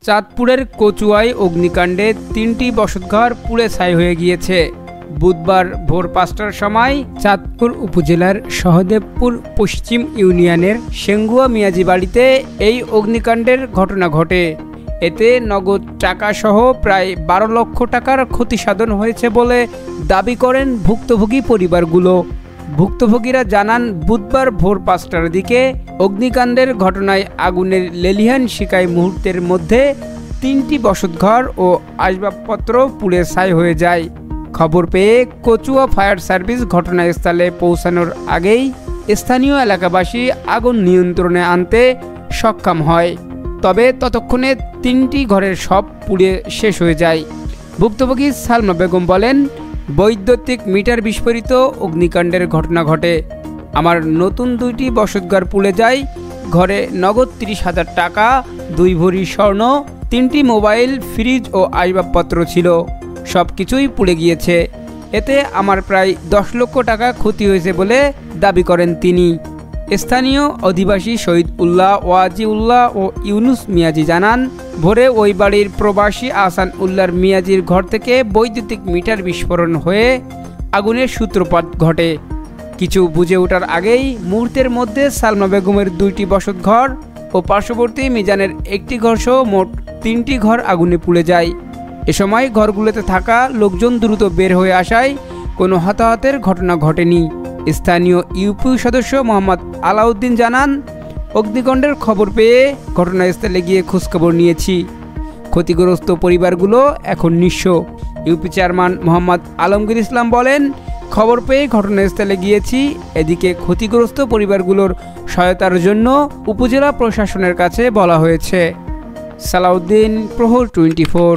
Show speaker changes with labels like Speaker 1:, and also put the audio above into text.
Speaker 1: চাঁদপুরের কচুয়ায় অগ্নিকাণ্ডে 3টি বসতঘর পুড়ে ছাই হয়ে গিয়েছে। বুধবার ভোর 5টার সময় চাঁদপুর উপজেলার সহদেবপুর পশ্চিম ইউনিয়নের সেঙ্গুয়া মিয়াজি বাড়িতে এই অগ্নিকাণ্ডের ঘটনা ঘটে। এতে নগদ টাকাসহ প্রায় 12 লক্ষ টাকার ক্ষতিসাধন হয়েছে বলে দাবি করেন ভুক্তভোগী পরিবারগুলো। ভুক্তভোগীরা জানান, বুধবার ভোর 5টার দিকে অগ্নিকাণ্ডের ঘটনায় আগুনের লেলিহান শিখায় মুহূর্তের মধ্যে 3টি বসতঘর ও আসবাবপত্র পুড়ে ছাই হয়ে যায়। খবর পেয়ে কচুয়া ফায়ার সার্ভিস ঘটনাস্থলে পৌঁছানোর আগেই স্থানীয় এলাকাবাসী আগুন নিয়ন্ত্রণে আনতে সক্ষম হয়। তবে ততক্ষণে 3টি ঘরের সব পুড়ে শেষ হয়ে যায়। ভুক্তভোগী সালমা বেগম বলেন, বৈদ্যুতিক মিটার বিস্ফোরিত অগ্নিকাণ্ডের ঘটনা ঘটে। আমার নতুন 2টি বসতঘর পুড়ে যায়। ঘরে নগদ 30,000 টাকা, 2 ভরি স্বর্ণ, 3টি মোবাইল, ফ্রিজ ও আসবাবপত্র ছিল। সব কিছুই পুড়ে গিয়েছে। এতে আমার প্রায় 10 লক্ষ টাকা ক্ষতি হয়েছে বলে দাবি করেন তিনি। স্থানীয় অধিবাসী শহীদ উল্লাহ, ওয়াজি উল্লাহ ও ইউনুস মিয়াজি জানান, ভোরে ওই বাড়ির প্রবাসী আহসান উল্লাহর মিয়াজির ঘর থেকে বৈদ্যুতিক মিটার বিস্ফোরণ হয়ে আগুনের সূত্রপাত ঘটে। কিছু বুঝে ওঠার আগেই মুহূর্তের মধ্যে সালমা বেগমের 2টি বসতঘর ও পার্শ্ববর্তী মিজানের 1টি ঘর সহ মোট 3টি ঘর আগুনে পুড়ে যায়। এ সময় ঘরগুলোতে থাকা লোকজন দ্রুত বের হয়ে আসায় কোনো হতাহতের ঘটনা ঘটেনি। স্থানীয় ইউপি সদস্য মোহাম্মদ আলাউদ্দিন জানান, অগ্নিকাণ্ডের খবর পেয়ে ঘটনাস্থলে গিয়ে খোঁজখবর নিয়েছি। ক্ষতিগ্রস্ত পরিবারগুলো এখন নিঃস্ব। ইউপি চেয়ারম্যান মোহাম্মদ আলমগীর ইসলাম বলেন, খবর পেয়ে ঘটনাস্থলে গিয়েছি। এদিকে ক্ষতিগ্রস্ত পরিবারগুলোর সহায়তার জন্য উপজেলা প্রশাসনের কাছে বলা হয়েছে। সালাউদ্দিন, প্রহর 24।